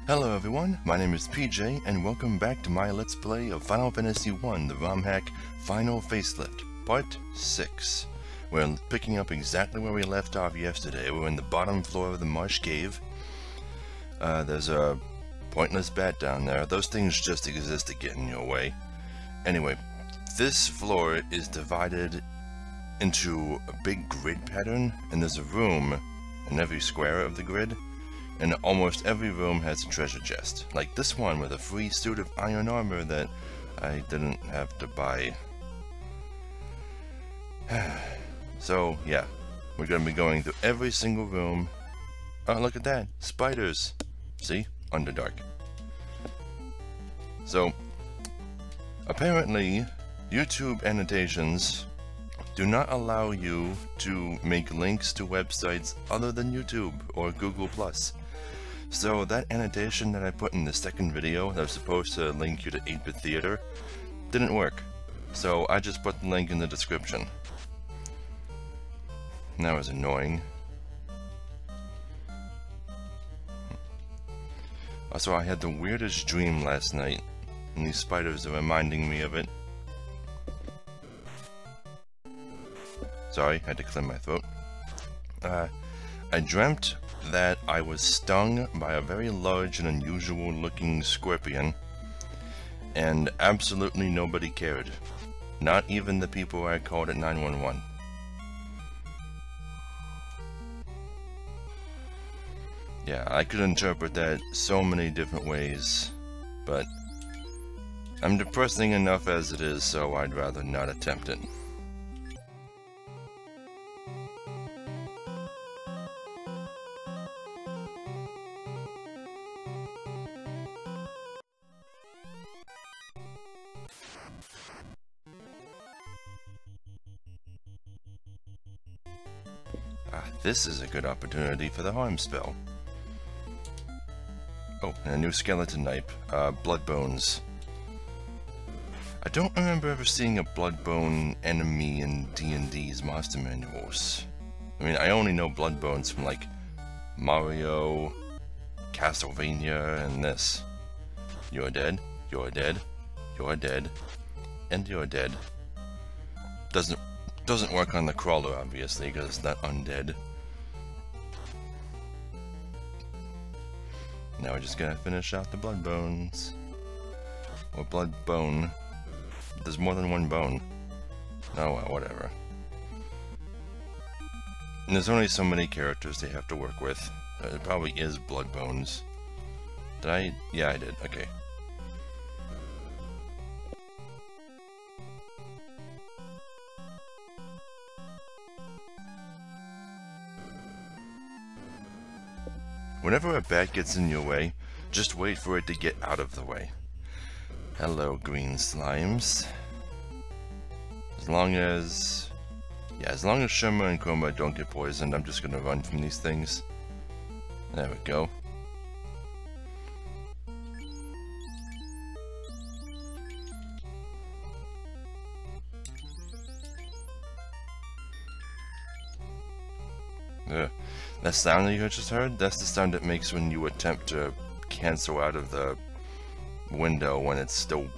Hello everyone, my name is PJ and welcome back to my Let's Play of Final Fantasy I, the ROM hack Final Facelift, Part 6. We're picking up exactly where we left off yesterday. We're in the bottom floor of the Marsh Cave. There's a pointless bat down there. Those things just exist to get in your way. Anyway, this floor is divided into a big grid pattern, and there's a room in every square of the grid. And almost every room has a treasure chest, like this one with a free suit of iron armor that I didn't have to buy. So yeah, we're gonna be going through every single room. Oh, look at that, spiders. See? Underdark. So apparently YouTube annotations do not allow you to make links to websites other than YouTube or Google+. So that annotation that I put in the second video that was supposed to link you to 8-Bit Theater didn't work. So I just put the link in the description. That was annoying. Also, I had the weirdest dream last night, and these spiders are reminding me of it. Sorry, I had to clear my throat. I dreamt that I was stung by a very large and unusual looking scorpion, and absolutely nobody cared. Not even the people I called at 911. Yeah, I could interpret that so many different ways, but I'm depressing enough as it is, so I'd rather not attempt it. This is a good opportunity for the harm spell. Oh, and a new skeleton type, blood bones. I don't remember ever seeing a blood bone enemy in D&D's monster manuals. I mean, I only know blood bones from like Mario, Castlevania, and this. You're dead, you're dead, you're dead, and you're dead. Doesn't work on the crawler, obviously, because it's not undead. Now we're just gonna finish out the blood bones. Or blood bone. There's more than one bone. Oh well, whatever. And there's only so many characters they have to work with. It probably is blood bones. Did I? Yeah, I did. Okay. Whenever a bat gets in your way, just wait for it to get out of the way. Hello, green slimes. As long as Shuma and Chroma don't get poisoned, I'm just gonna run from these things. There we go. That sound that you just heard, that's the sound it makes when you attempt to cancel out of the window when it's still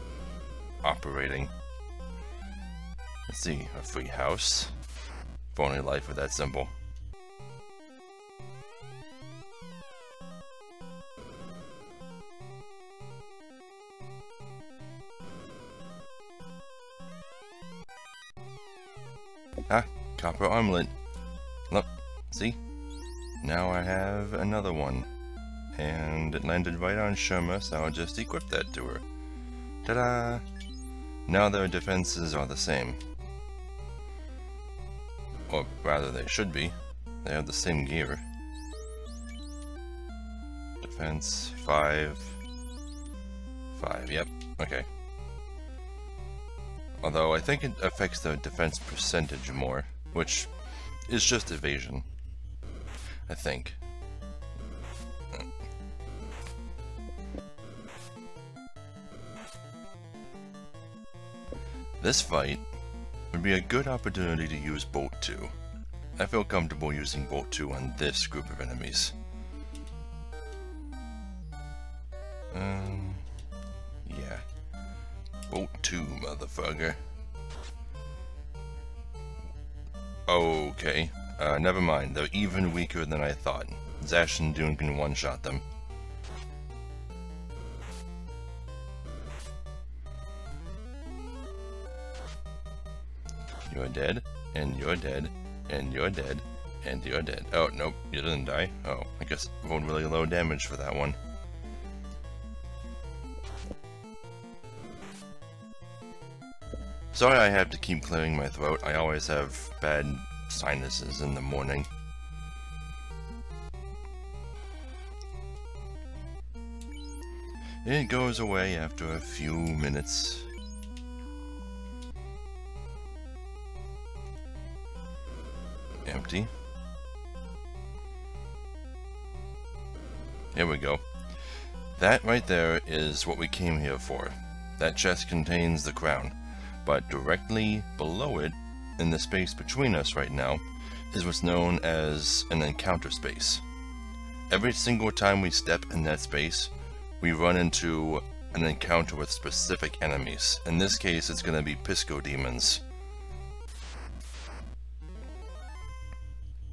operating. Let's see, a free house. If only life were that simple. Ah, copper armlet. Look, see? Now I have another one, and it landed right on Shuma, so I'll just equip that to her. Ta-da! Now their defenses are the same. Or rather, they should be. They have the same gear. Defense 5. 5, yep, okay. Although I think it affects their defense percentage more, which is just evasion. I think. This fight would be a good opportunity to use Bolt 2. I feel comfortable using Bolt 2 on this group of enemies. too, motherfucker. Okay. Never mind. They're even weaker than I thought. Zash and Dune can one-shot them. You're dead, and you're dead, and you're dead, and you're dead. Oh, nope, you didn't die. Oh, I guess I rolled really low damage for that one. Sorry I have to keep clearing my throat. I always have bad sinuses in the morning. It goes away after a few minutes. Empty. Here we go. That right there is what we came here for. That chest contains the crown, but directly below it, in the space between us right now, is what's known as an encounter space. Every single time we step in that space, we run into an encounter with specific enemies. In this case, it's going to be Pisco demons.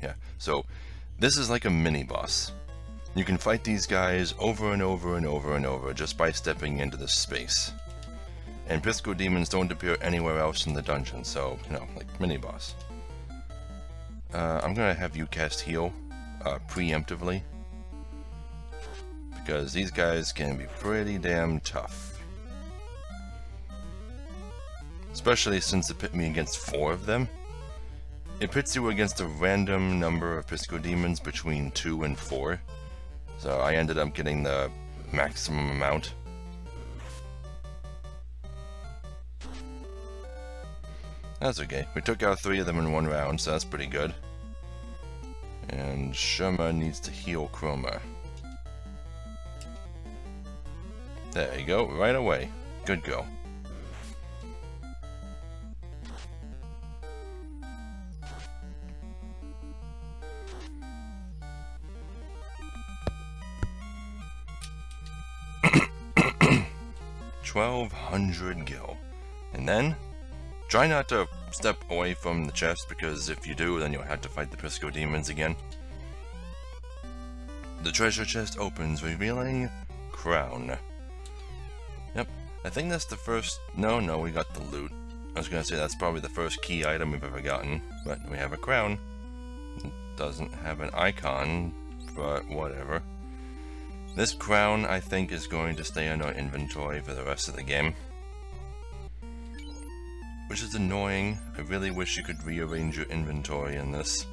Yeah, so this is like a mini-boss. You can fight these guys over and over and over and over just by stepping into this space. And Pisco demons don't appear anywhere else in the dungeon, so, you know, like mini-boss. I'm gonna have you cast heal preemptively, because these guys can be pretty damn tough. Especially since it pit me against 4 of them. It pits you against a random number of Pisco demons between 2 and 4. So I ended up getting the maximum amount. That's okay. We took out 3 of them in 1 round, so that's pretty good. And Sherma needs to heal Chroma. There you go, right away. Good go. $1,200 gil. And then, try not to step away from the chest, because if you do, then you'll have to fight the Pisco demons again. The treasure chest opens, revealing crown. Yep, I think that's the first... No, we got the loot. I was gonna say that's probably the first key item we've ever gotten, but we have a crown. It doesn't have an icon, but whatever. This crown, I think, is going to stay in our inventory for the rest of the game. Which is annoying. I really wish you could rearrange your inventory in this.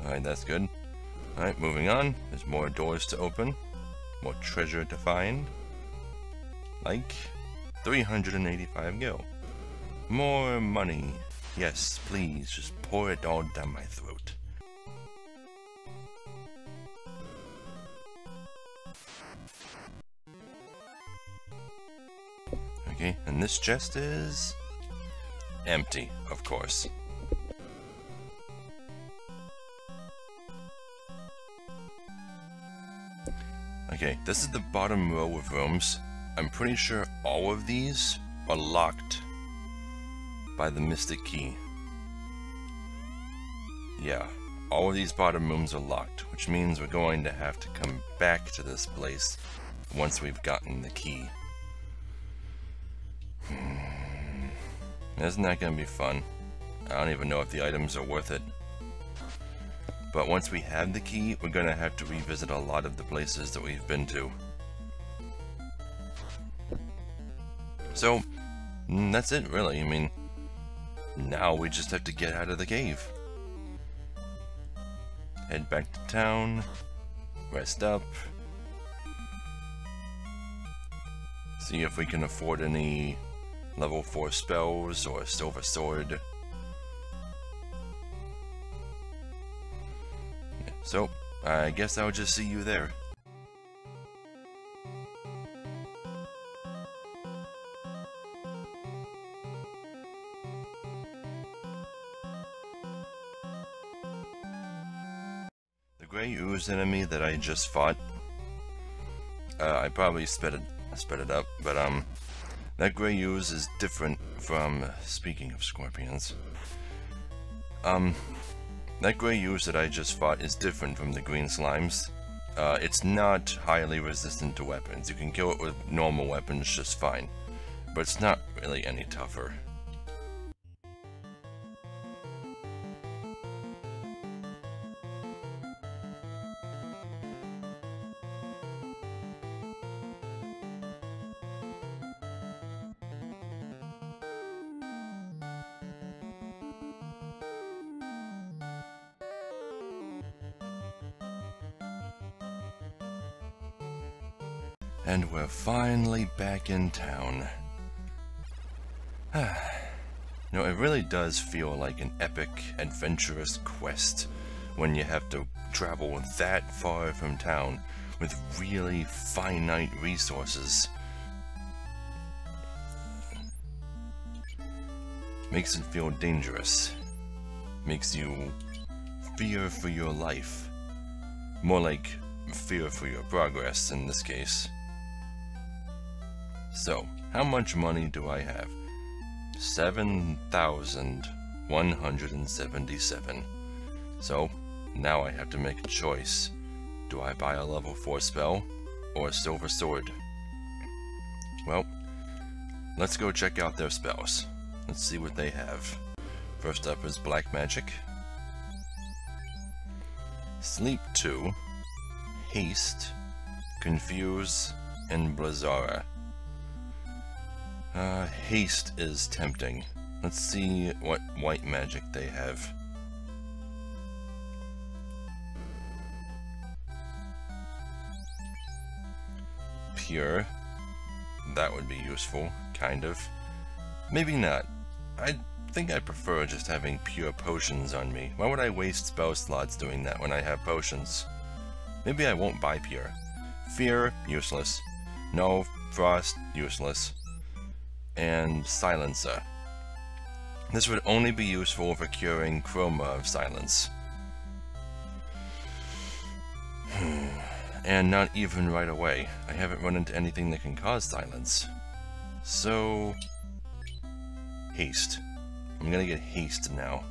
Alright, that's good. Alright, moving on. There's more doors to open. More treasure to find. Like 385 gil. More money. Yes, please, just pour it all down my throat. Okay, and this chest is empty, of course. Okay, this is the bottom row of rooms. I'm pretty sure all of these are locked by the Mystic Key. Yeah, all of these bottom rooms are locked, which means we're going to have to come back to this place once we've gotten the key. Isn't that gonna be fun? I don't even know if the items are worth it. But once we have the key, we're gonna have to revisit a lot of the places that we've been to. So, that's it really. I mean, now we just have to get out of the cave. Head back to town, rest up, see if we can afford any level 4 spells or a silver sword. So, I guess I'll just see you there. gray ooze enemy that I just fought, I probably sped it up, but that gray ooze is different from, speaking of scorpions, that gray ooze that I just fought is different from the green slimes. It's not highly resistant to weapons. You can kill it with normal weapons just fine, but it's not really any tougher. And we're finally back in town. No, it really does feel like an epic, adventurous quest when you have to travel that far from town with really finite resources. Makes it feel dangerous. Makes you fear for your life. More like fear for your progress in this case. So, how much money do I have? 7,177. So, now I have to make a choice. Do I buy a level 4 spell or a silver sword? Well, let's go check out their spells. Let's see what they have. First up is Black Magic, Sleep 2, Haste, Confuse, and Blizzara. Haste is tempting. Let's see what white magic they have. Pure. That would be useful, kind of. Maybe not. I think I prefer just having pure potions on me. Why would I waste spell slots doing that when I have potions? Maybe I won't buy pure. Fear, useless. No, frost, useless. And Silencer. This would only be useful for curing Chroma of Silence. And not even right away. I haven't run into anything that can cause silence. So... Haste. I'm gonna get Haste now.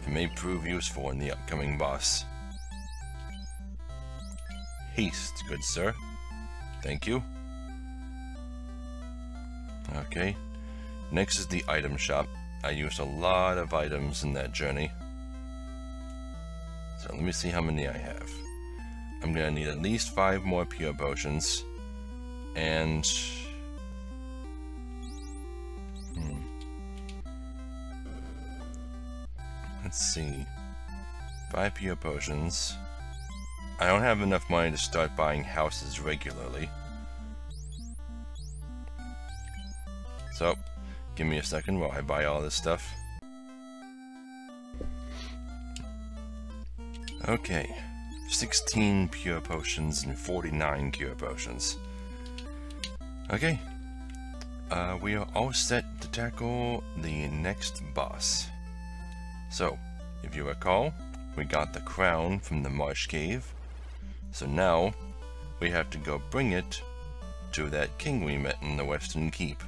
It may prove useful in the upcoming boss. Haste, good sir. Thank you. Okay, next is the item shop. I used a lot of items in that journey. So let me see how many I have. I'm gonna need at least 5 more pure potions. And... let's see. 5 pure potions. I don't have enough money to start buying houses regularly. So, give me a second while I buy all this stuff. Okay, 16 pure potions and 49 cure potions. Okay, we are all set to tackle the next boss. So, if you recall, we got the crown from the marsh cave. So now, we have to go bring it to that king we met in the Western Keep.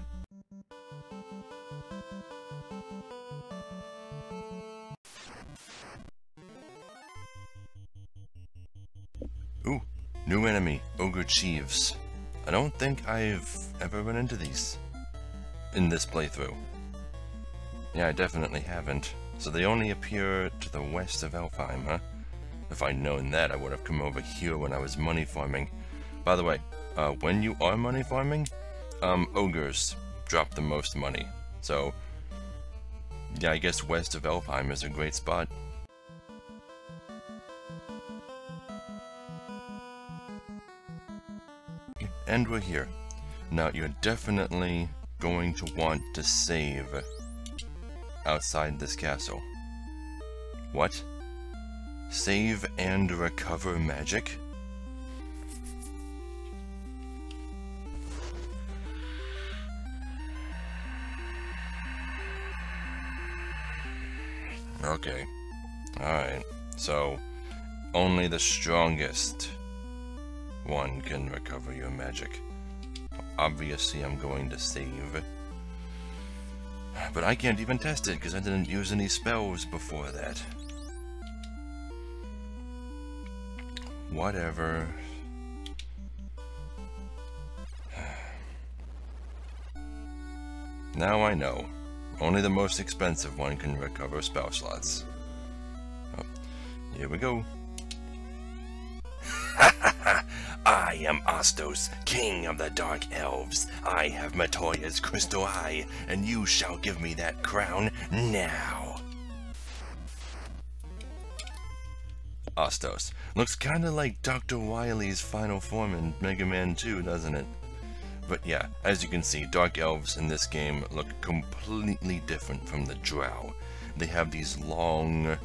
Ooh, new enemy, Ogre Chiefs. I don't think I've ever run into these in this playthrough. Yeah, I definitely haven't. So they only appear to the west of Elfheim, huh? If I'd known that, I would have come over here when I was money farming. By the way, when you are money farming, ogres drop the most money. So, yeah, I guess west of Elfheim is a great spot. And we're here. Now, you're definitely going to want to save outside this castle. What? Save and recover magic? Okay. Alright. So, only the strongest one can recover your magic. Obviously, I'm going to save. But I can't even test it because I didn't use any spells before that. Whatever. Now I know. Only the most expensive one can recover spell slots. Oh, here we go. I am Ostos, king of the Dark Elves. I have Matoya's crystal eye, and you shall give me that crown now. Ostos. Looks kinda like Dr. Wily's final form in Mega Man 2, doesn't it? But yeah, as you can see, Dark Elves in this game look completely different from the Drow. They have these long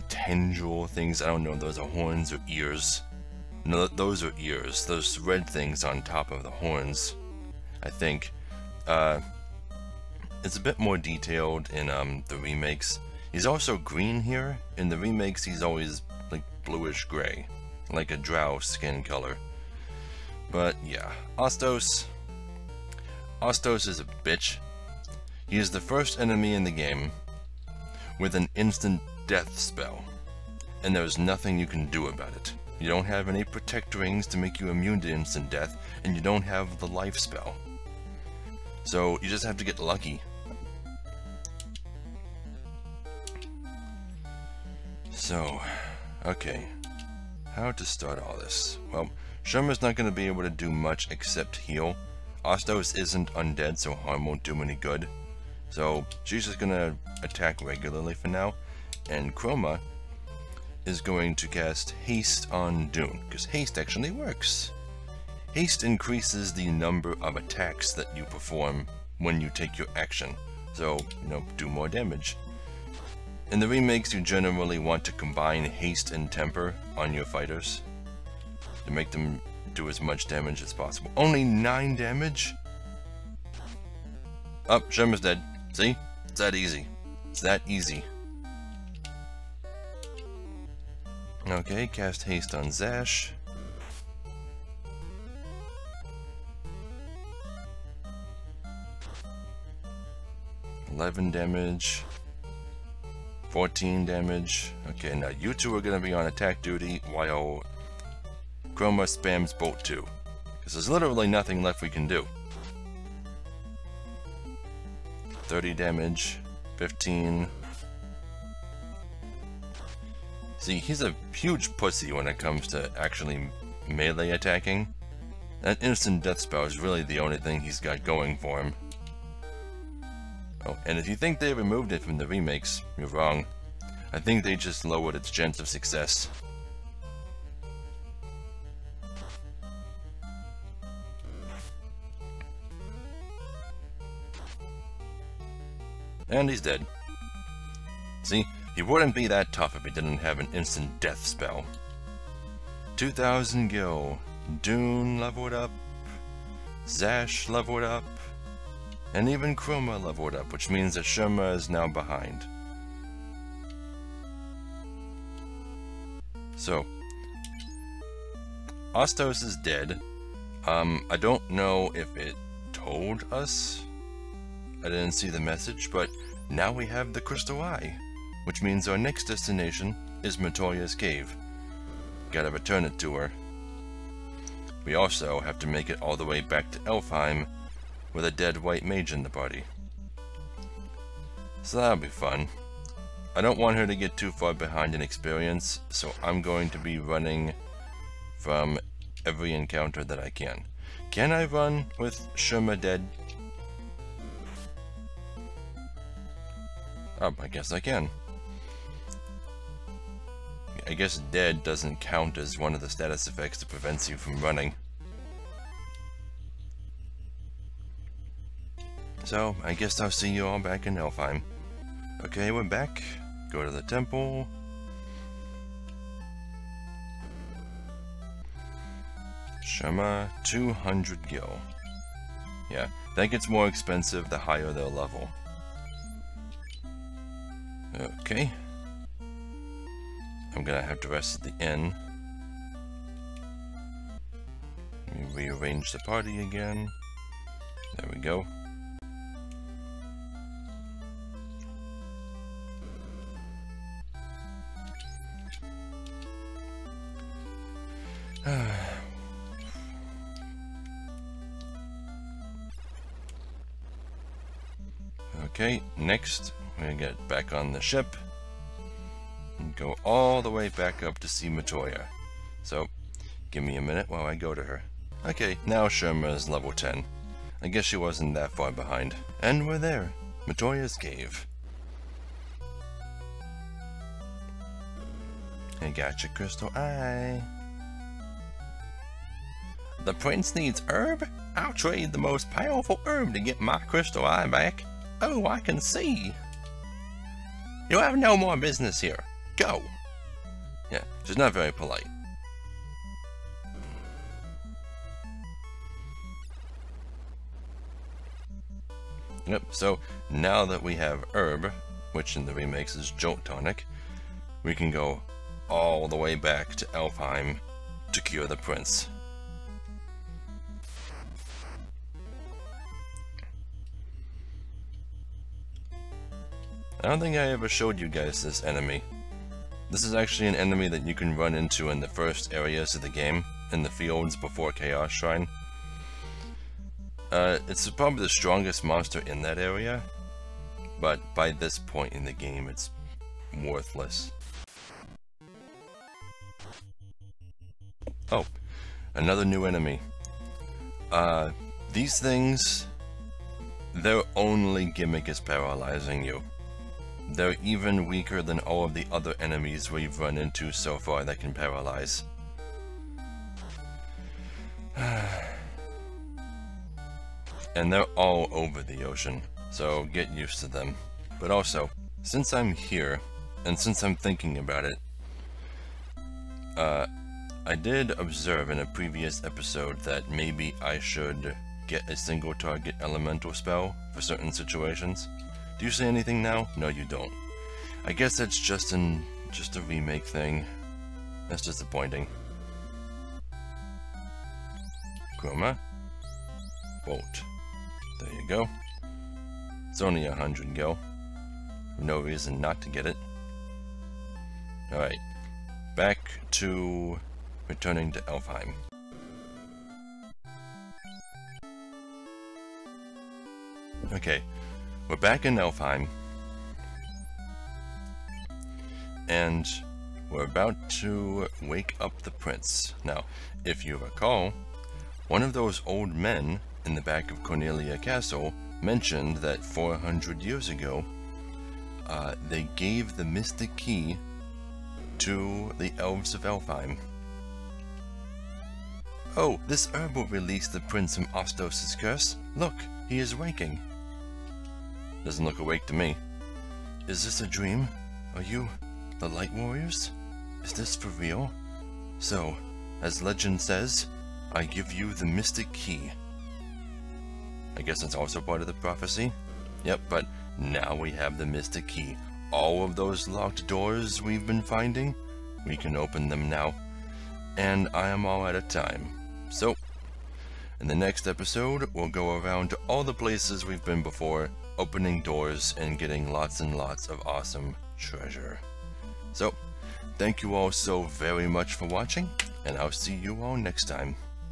tendril things. I don't know if those are horns or ears. No, those are ears. Those red things on top of the horns, I think. It's a bit more detailed in the remakes. He's also green here. In the remakes, he's always like bluish gray, like a drow skin color. But yeah, Ostos is a bitch. He is the first enemy in the game with an instant death spell, and there's nothing you can do about it. You don't have any protect rings to make you immune to instant death, and you don't have the life spell. So you just have to get lucky. So, okay, how to start all this? Well, Sherma's not going to be able to do much except heal. Ostos isn't undead, so harm won't do any good. So she's just going to attack regularly for now, and Chroma is going to cast Haste on Dune, because Haste actually works. Haste increases the number of attacks that you perform when you take your action, so, do more damage. In the remakes, you generally want to combine Haste and Temper on your fighters to make them do as much damage as possible. Only 9 damage? Oh, Sherma's dead. See? It's that easy. It's that easy. Okay, cast Haste on Zash. $11 damage. 14 damage. Okay, now you two are going to be on attack duty while Chroma spams Bolt 2. Because there's literally nothing left we can do. 30 damage. 15. See, he's a huge pussy when it comes to actually melee attacking. That instant death spell is really the only thing he's got going for him. Oh, and if you think they removed it from the remakes, you're wrong. I think they just lowered its chance of success. And he's dead. See, he wouldn't be that tough if he didn't have an instant death spell. 2000 gil. Dune leveled up. Zash leveled up. And even Chroma leveled up, which means that Sherma is now behind. So, Ostos is dead. I don't know if it told us. I didn't see the message, but now we have the Crystal Eye, which means our next destination is Matoya's cave. Gotta return it to her. We also have to make it all the way back to Elfheim with a dead white mage in the party. So that'll be fun. I don't want her to get too far behind in experience, so I'm going to be running from every encounter that I can. Can I run with Sherma dead? Oh, I guess I can. I guess dead doesn't count as one of the status effects that prevents you from running. So, I guess I'll see you all back in Elfheim. Okay, we're back. Go to the temple. Sherma, 200 gil. Yeah, that gets more expensive the higher their level. Okay. I'm gonna have to rest at the inn. Let me rearrange the party again. There we go. Okay, next we're gonna get back on the ship and go all the way back up to see Matoya. So, give me a minute while I go to her. Okay, now Sherma is level 10. I guess she wasn't that far behind. And we're there, Matoya's cave. I got your crystal eye. The prince needs herb? I'll trade the most powerful herb to get my crystal eye back. Oh, I can see. You have no more business here. Go. Yeah, she's not very polite. Yep, so now that we have herb, which in the remakes is Jolt Tonic, we can go all the way back to Elfheim to cure the prince. I don't think I ever showed you guys this enemy. This is actually an enemy that you can run into in the first areas of the game, in the fields before Chaos Shrine. It's probably the strongest monster in that area, but by this point in the game it's worthless. Oh, another new enemy. These things, their only gimmick is paralyzing you. They're even weaker than all of the other enemies we've run into so far that can paralyze. And they're all over the ocean, so get used to them. But also, since I'm here, and since I'm thinking about it, I did observe in a previous episode that maybe I should get a single target elemental spell for certain situations. Do you say anything now? No, you don't. I guess that's just a remake thing. That's disappointing. Chroma. Bolt. There you go. It's only 100 gil. No reason not to get it. Alright. Back to returning to Elfheim. Okay. We're back in Elfheim, and we're about to wake up the prince. Now, if you recall, one of those old men in the back of Cornelia Castle mentioned that 400 years ago, they gave the mystic key to the elves of Elfheim. Oh, this herb will release the prince from Ostos' curse. Look, he is waking. Doesn't look awake to me. Is this a dream? Are you the Light Warriors? Is this for real? So, as legend says, I give you the mystic key. I guess that's also part of the prophecy? Yep, but now we have the mystic key. All of those locked doors we've been finding, we can open them now. And I am all out of time. So, in the next episode, we'll go around to all the places we've been before, opening doors and getting lots and lots of awesome treasure. So, thank you all so very much for watching, and I'll see you all next time.